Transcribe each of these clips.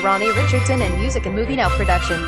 Ronnie Richardson and Music and Movie Now production.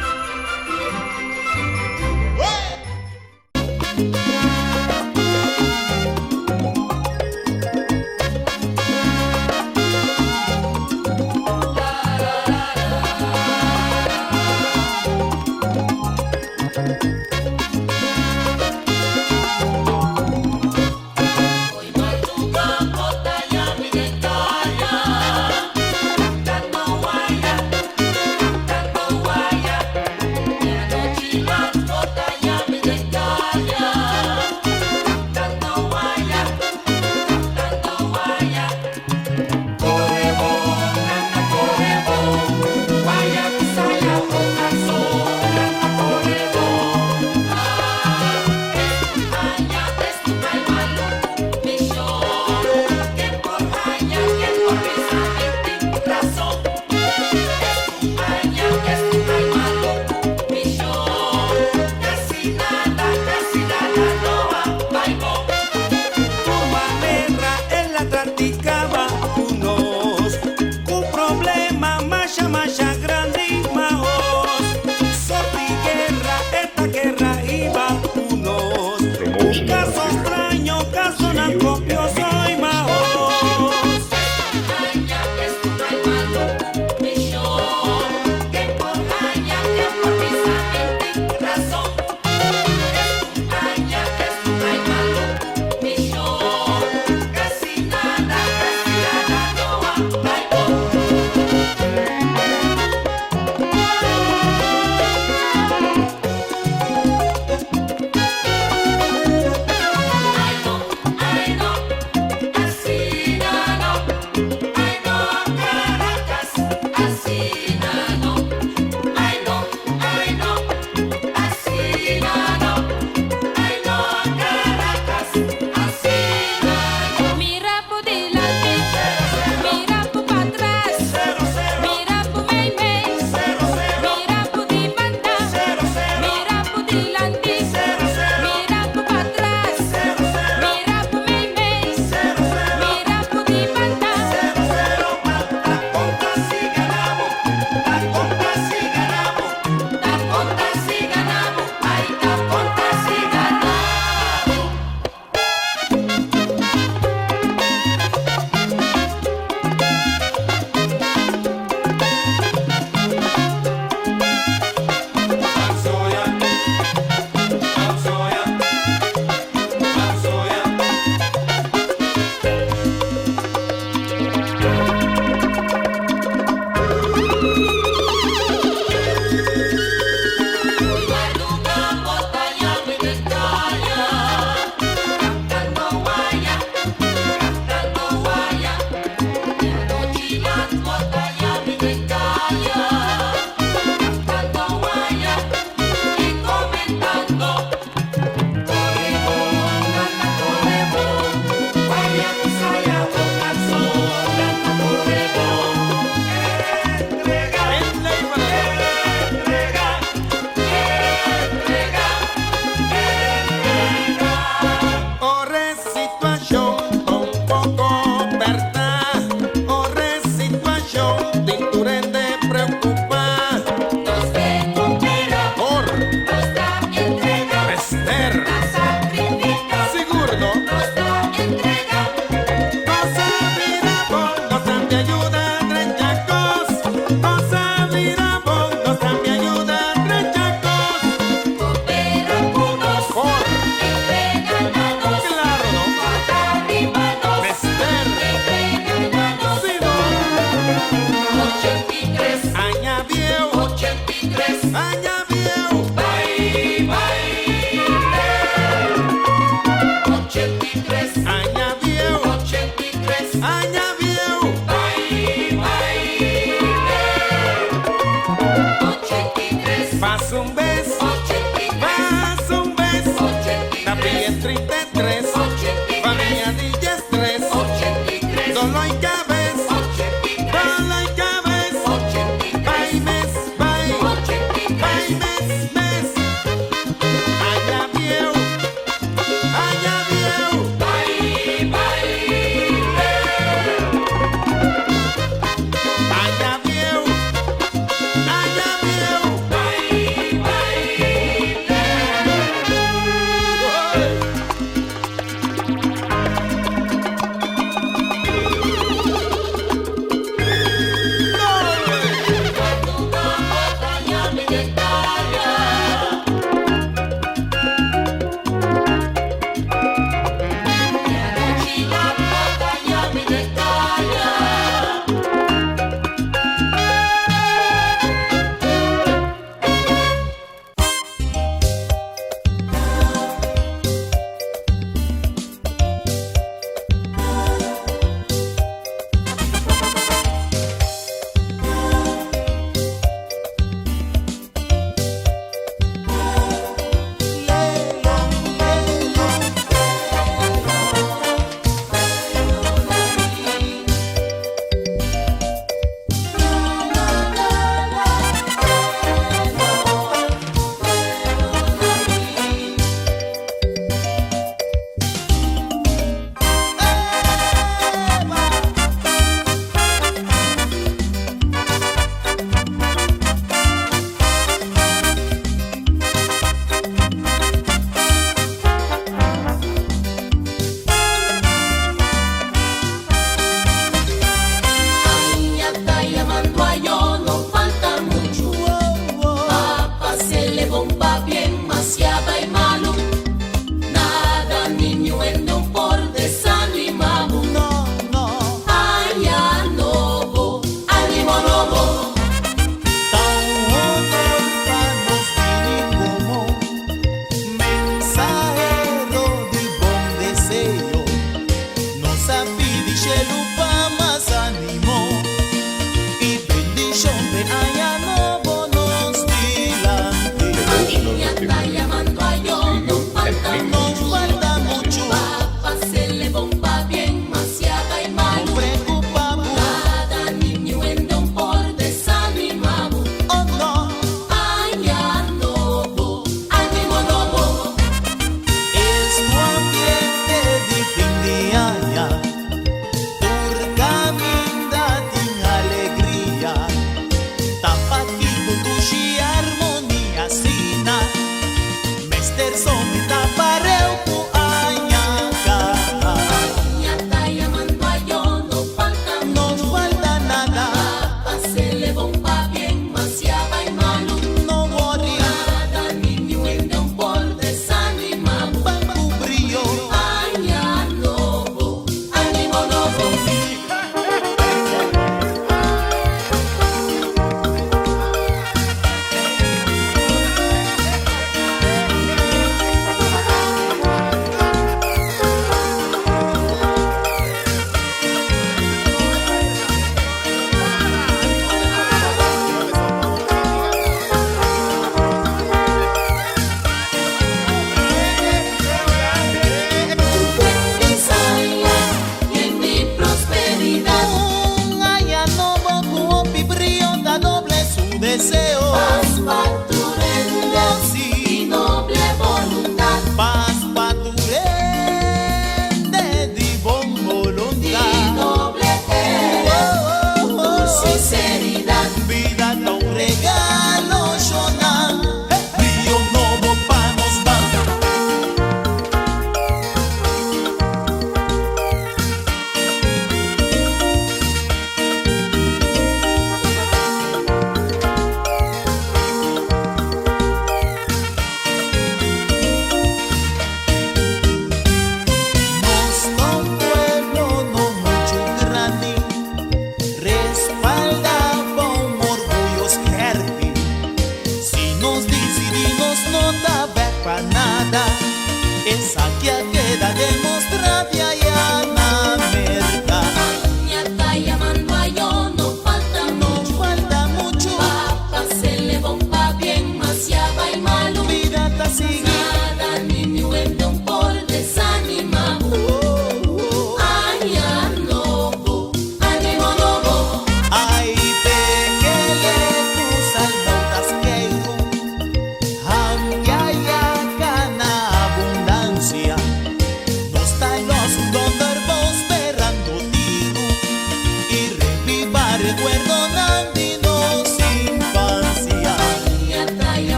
bom pa bien, maciaba y malo. Nada innuendo por desanimamos. No, no. Año nuevo, ánimo nuevo. Tão honor para nos como mensajero de bom deseo. Nos pide chelo para más ánimo y bendición de año nuevo nos dilante. Familia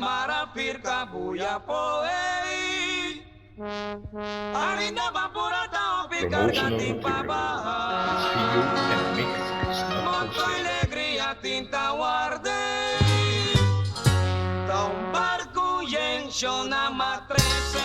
marapirka buya poei. Arinda vapurata opicar Promotional gatipaba. material is video and mix is not Monto for sale. alegria tinta guarde. Tão barco yencho na matrese.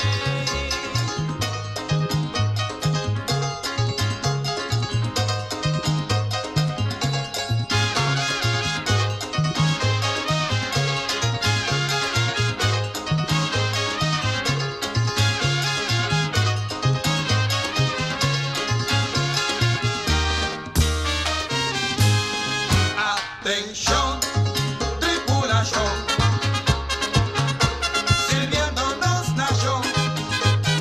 Atención, tripulación, sirviéndonos nación,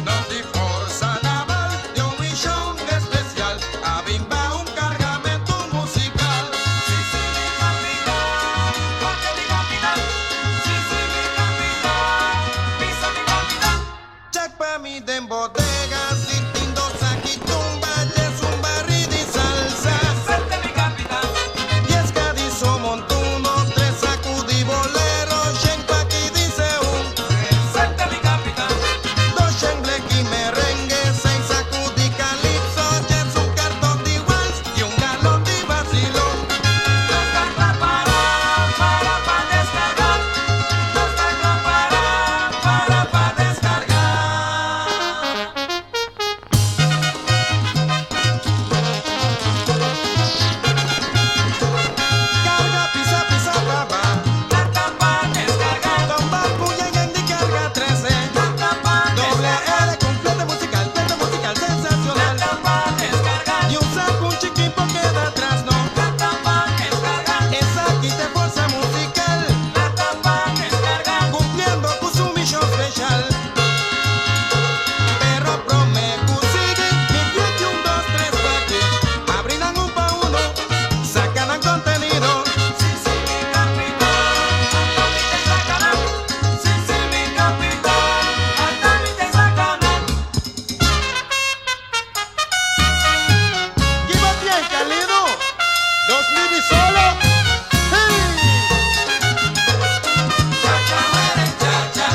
nos di forza naval de un misión especial, a bimba un cargamento musical. Sí, sí, mi capitán, porque mi capitán. Sí, sí, mi capitán, pisa mi capitán. Check pa' mi den bodegas, distintos aquí tumballes, un barril de salsa. Suelte mi capitán. Y es cadizo montuno, tres sacudí bolero, shenko aquí dice un. Suelte mi capitán. Dos shenglequi merengue, seis sacudí calipso, es un cartón de waltz y un galón de vacilón. Dos teclas para descargar. Dos teclas para descargar. Carga, pisa, pisa, baba. Teclas para descargar. Tomar puya y en carga 13. Teclas para Doble descargar. L con flete musical sensacional. Teclas para descargar. Y un saco, un chiquipo queda atrás, no. Teclas para descargar. Esa aquí te fuerza musical, Teclas para descargar. cumpliendo con su misión especial. Pero promecu sigue, mi que un, dos, tres pa' aquí. Abrirán un pa' uno, sacarán contenido. Sí, sí, mi capitán, hasta mi te sacarán. Sí, sí, mi capitán, hasta mi te sacarán. Lleva bien, Calido. Dos mil y solo. ¡Hey! Cha-cha, huele, cha-cha.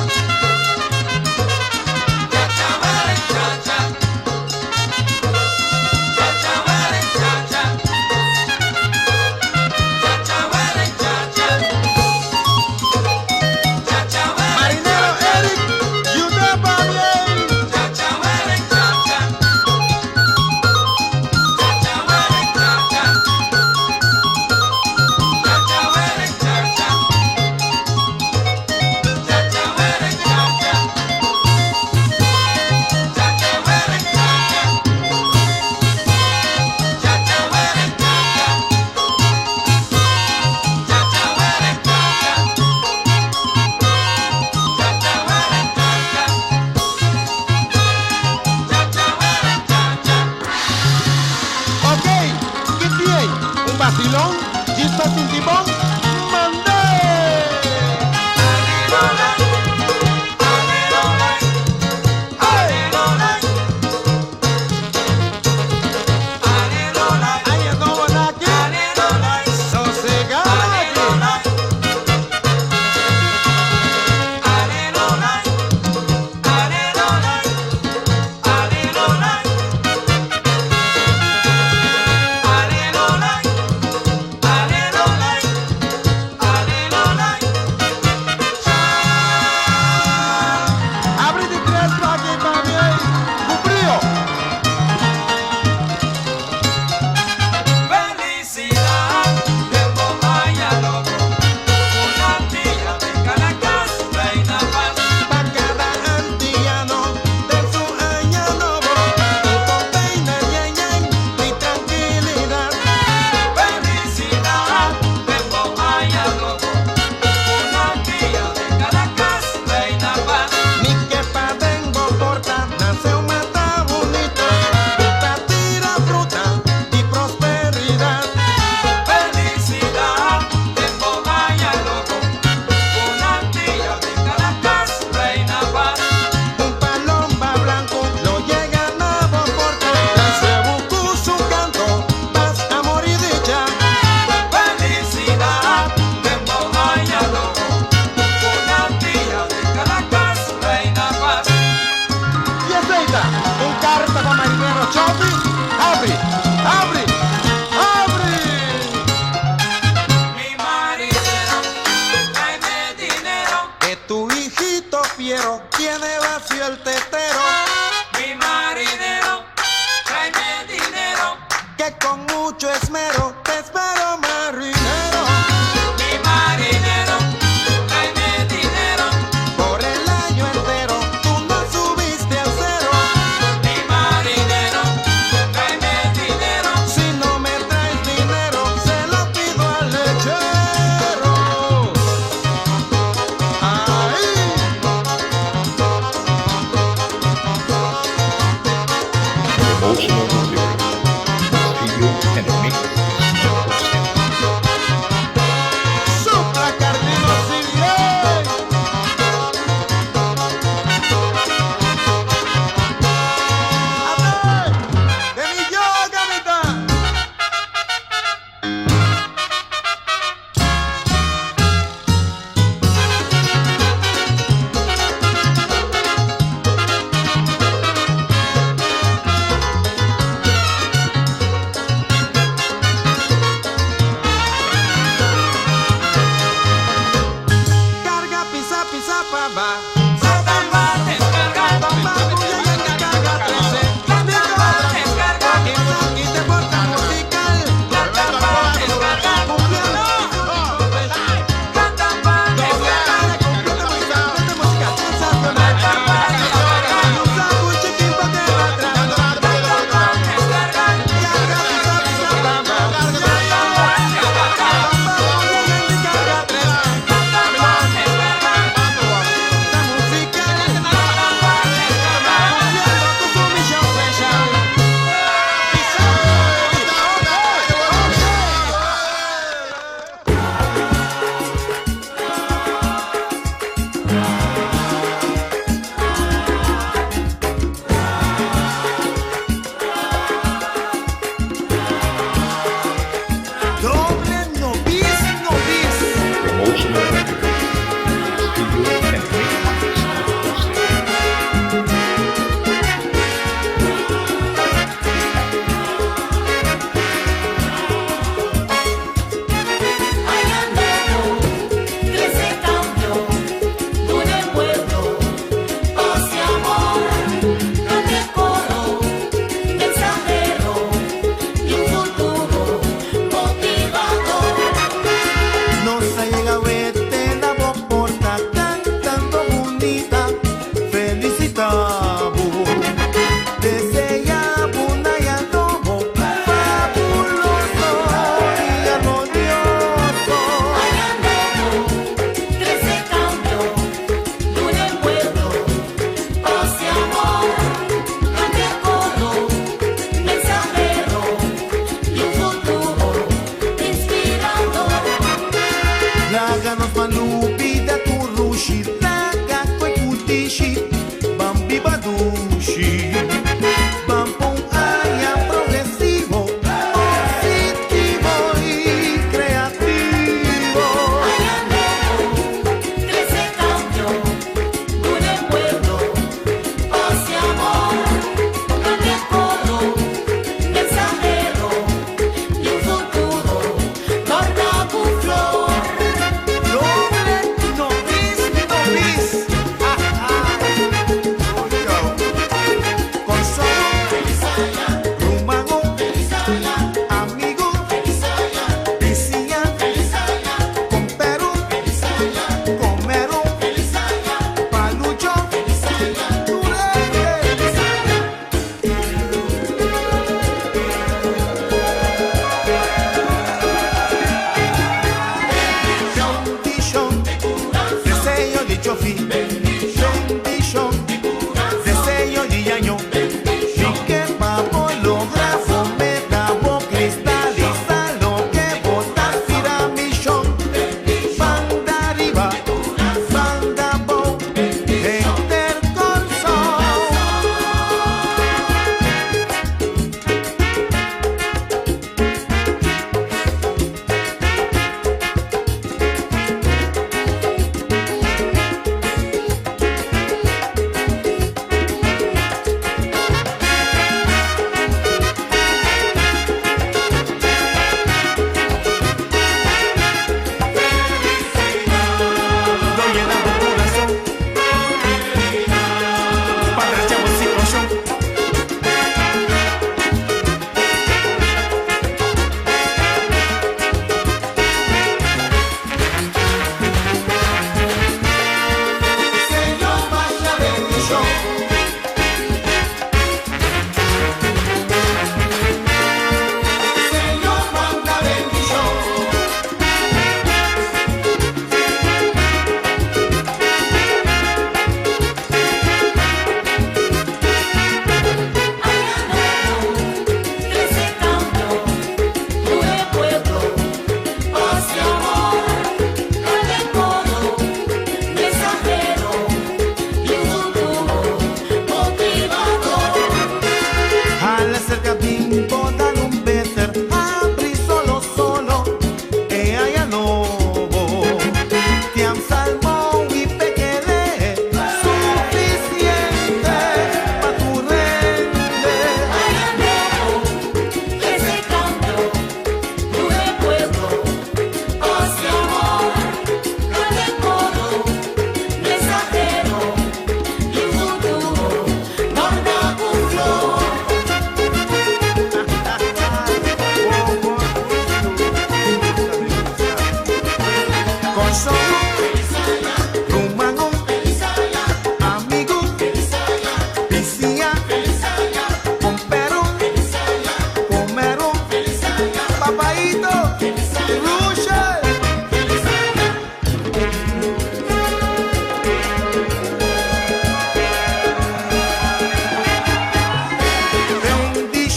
Cha-cha, huele, cha-cha. Cha-cha, huele, cha-cha. Cha-cha, huele, cha-cha. Cha-cha, huele, Marinero Eric, Yuda Babiel. cha-cha, huele, cha-cha. Cha-cha, huele, cha-cha. Cha-cha, huele, cha-cha. Cha-cha, huele, cha-cha. Cha-cha, huele, cha-cha. Cha-cha, huele, cha-cha. Cha-cha, huele, cha-cha. Cha-cha, huele, cha-cha. Cha-cha, huele, cha-cha. Ok, ¿qué tiene? ¿Un vacilón? ¿Chispa sin timón? ¡Mandé! Alelolay, alelolay, alelolay. Alelolay, ¡Ay, es como la aquí! alelolay, ¡Sosegado aquí! alelolay. Alelolay, alelolay, alelolay. Alelolay, alelolay. que con mucho esmero te espero, marinero. Mi marinero, tráeme dinero. Por el año entero tú no subiste al cero. Mi marinero, tráeme dinero. Si no me traes dinero, se lo pido al lechero. Ahí. Emotional lyrics. Studio and a mix. Supla Cardino Ciriel. A ver, de mi yo, capitán.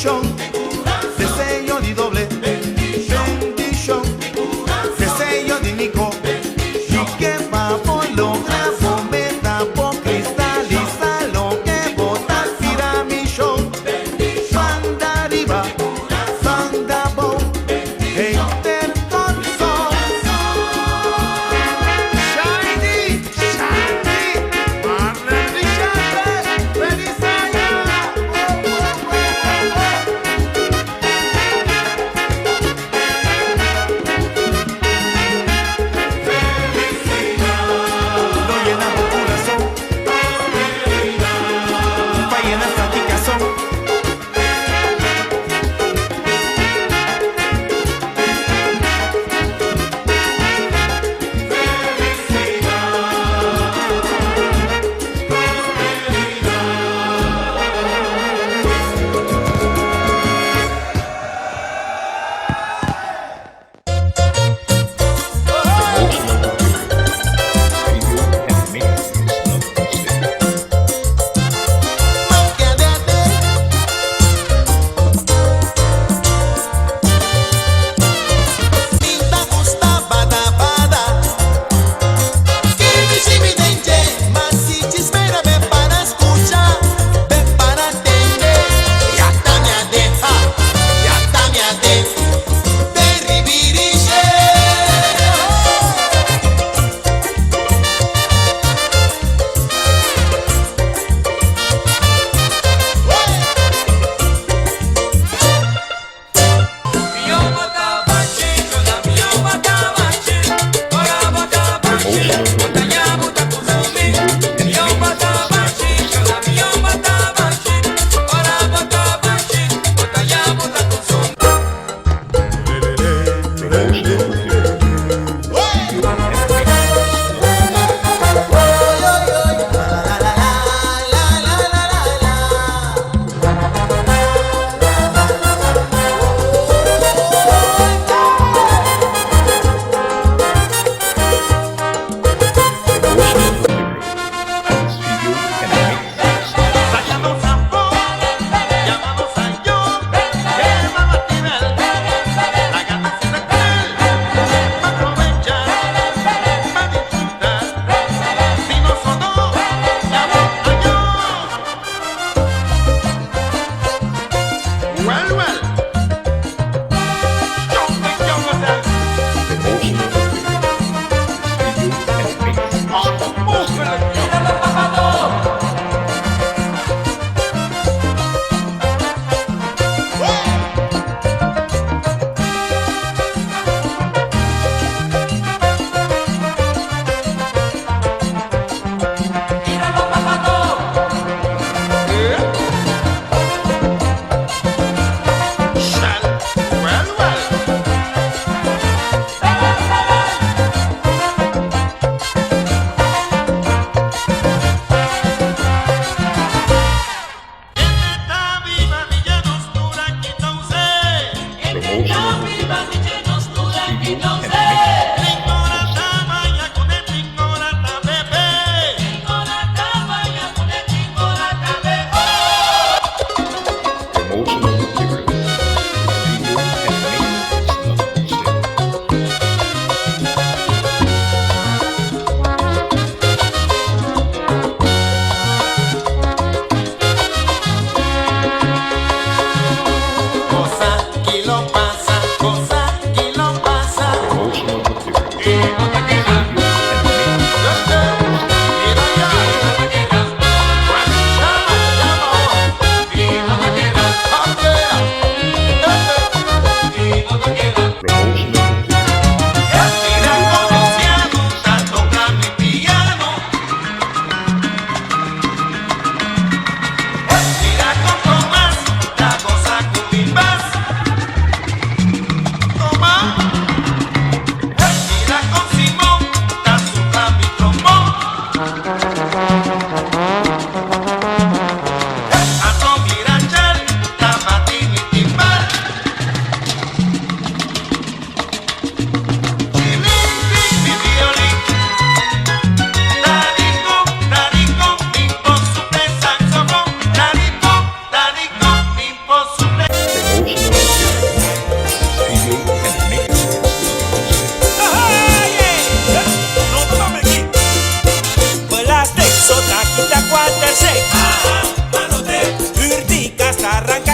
bendición, deseo di doble, bendición, deseo di Nico, y que papo lo grabo, me tapo, cristaliza lo que botas, tira mi show, banda arriba, banda bow, hater con son. Shiny, shiny, Marlon Richard, Belisaya,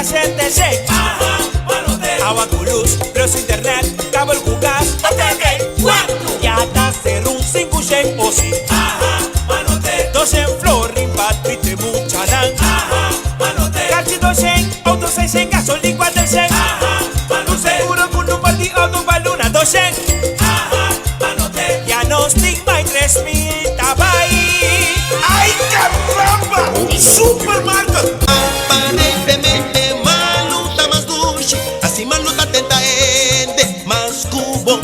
CTC. Agua con luz, preço internet, cabo com gás, até 4. Yata serum 5G ou sim. Docen florin, patrite muchanan. Calci docen, auto 600, gasolina 400. Tu seguro con un party auto baluna docen. Ya no stigma y 3.000 tabai. ¡Ay, caramba! ¡Supermarket! Aparentemente Malu está más dulce, así Malu está atenta de más cubo.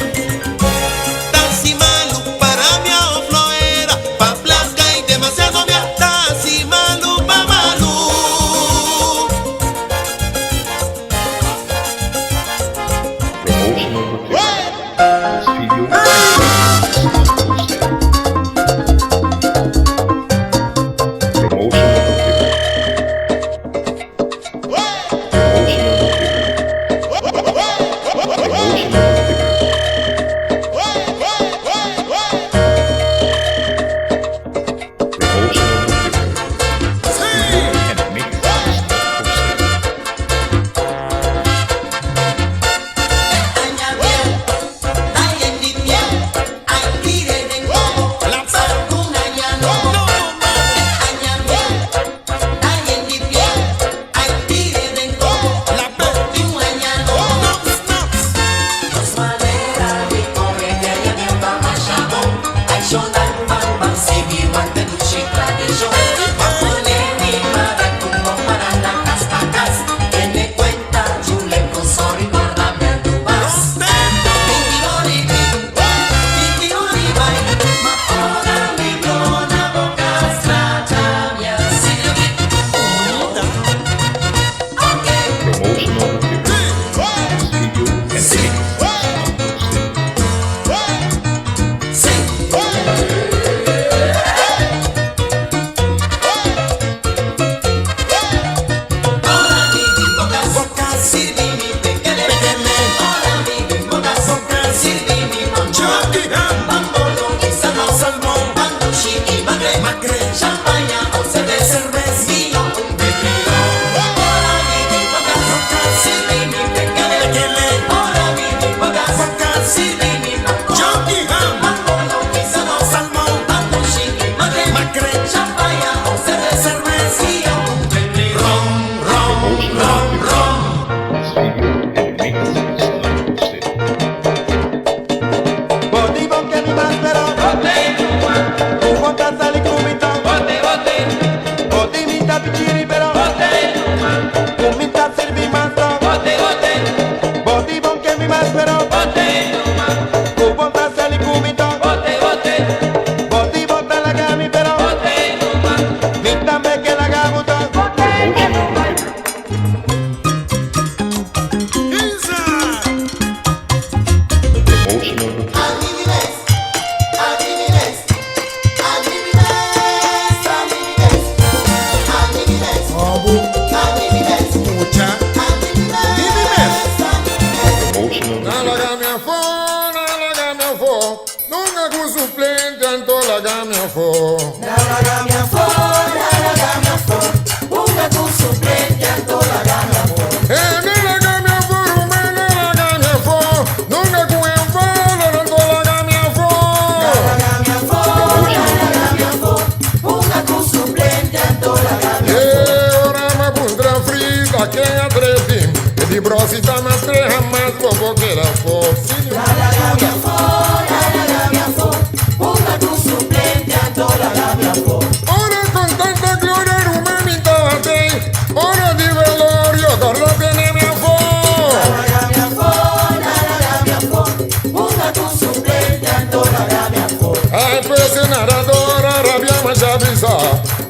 Tasi Malu para mi afloera, pa plasca y demasiado mia. Tasi Malu pa Malu. Promotional material.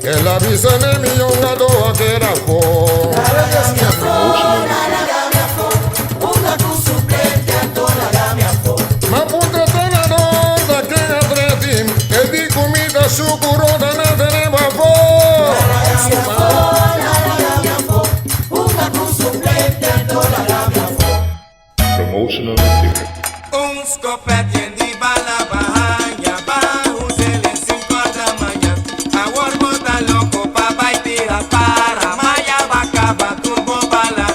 Que la visa ne mi yonga do akera ko. Ma punta tonador da que atretim, e di comida sucuro da na tenemos a fo. Promotional material. Un scopete di bala bahaya bajo el 5 da manhã. A warmo da loco pa vai tirar para Maya bacaba turbo bala.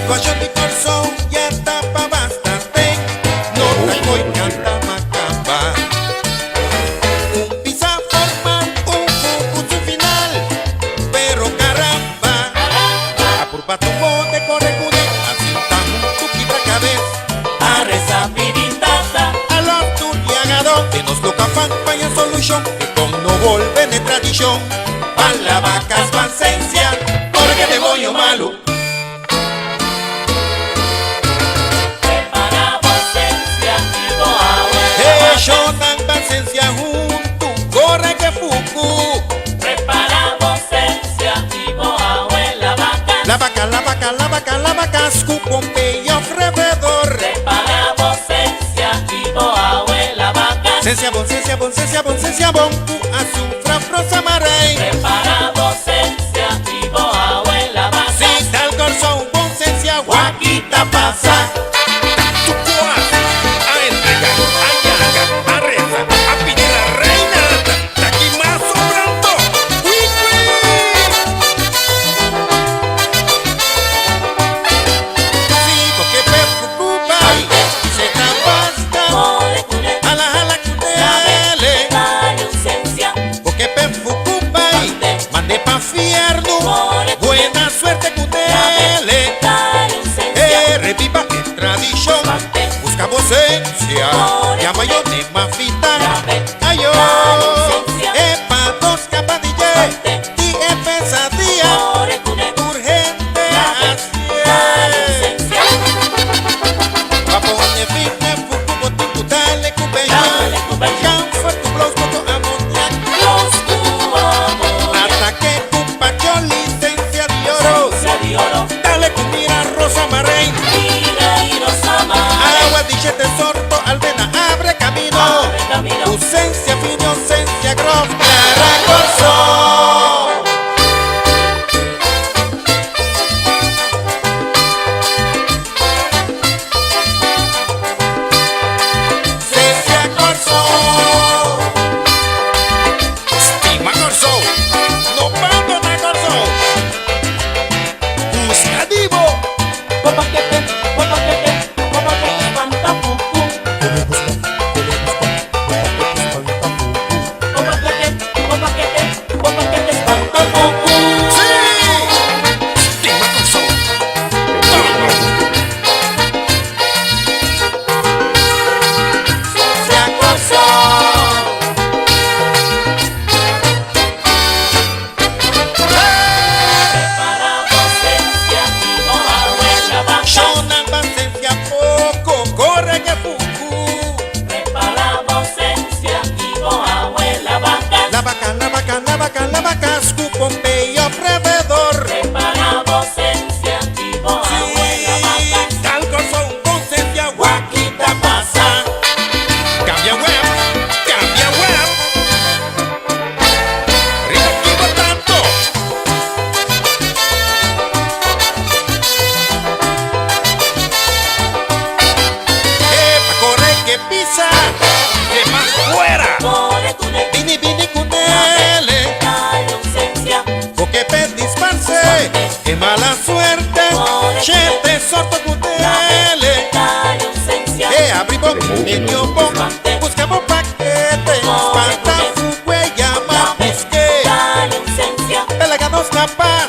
Cocho di corso ya tapa bastante. No traigo y canta macamba. Un pizza forma un fuku su final. Pero caramba, a purpa tu bote corre cude. Así estamos tu quita cabeza. A reza pidintata, A los turiagados que nos toca fan vaya solución. Que con no volver de tradición. Pan la vacas vancencia. Porque te voy malo. prepara vocencia y boa Shonan vancencia junto. Corre que fuku. prepara vocencia y boa la vaca. La vaca, la vaca, la vaca, la vaca. Pompeyo alrededor. Prepara vocencia y boa la vaca. Cencia bon, cencia bon, cencia bon, cencia bon. Tu azufra frosa marei. Prepara vocencia y boa la vaca. Si tal corso bon, cencia guaquita pasa. A entregar, a llaga, a reza, a pedir la reina. De aquí más sobrando. Sí, porque preocupa. Y se tapasta. More cune, Jala, jala, cutele. dale ausencia. Porque preocupa. Mande pa fierno. Buena suerte, cutele. Dale ausencia. Reviva en tradición. Busca vocencia. Llama yo de mafita. Ayo. Epa, dos capadille. Y pesadilla. More cune, Urgente. Así dale es. ausencia. Papone fitne fuku botiku dale cubeyo. Dale cubeyo. Camfa tu blouse coco amoniac. Los tu amor. Ataque tu pacho licencia de oro. Ausencia de oro. Dale comida rosa marrey. Mira y rosa mar. Agua dichete sorto albena abre camino. Abre camino. Ausencia fino ausencia grof. Clara corso. Cencia corso. Estima corso. No pando na corso. Busca divo. Popaquete, espanta fuku. Popaquete, espanta fuku. Sí. Estima corso. Se acosó. Para vocencia y boa la vaca. Shonan vancencia poco, corre que fuku. Prepara vocencia y boa la vaca. La vaca, la vaca, la vaca, la vaca, Pompeyo alrededor. Prepara vocencia y boa la vaca. Tal corso un concencia guaquita pasa. Cambia web. Cambia web. Rico tanto. Pa' correr que pisa. De más fuera. More cune, Vini, vini, cunele. dale ausencia. Porque pe disparse. Qué mala suerte. Che, te sorto cunele. Dale ausencia. Abribo, medio bomba. Buscamos paquete. Espanta, fue, llama, busqué. Dale ausencia. Pelaganos capaz.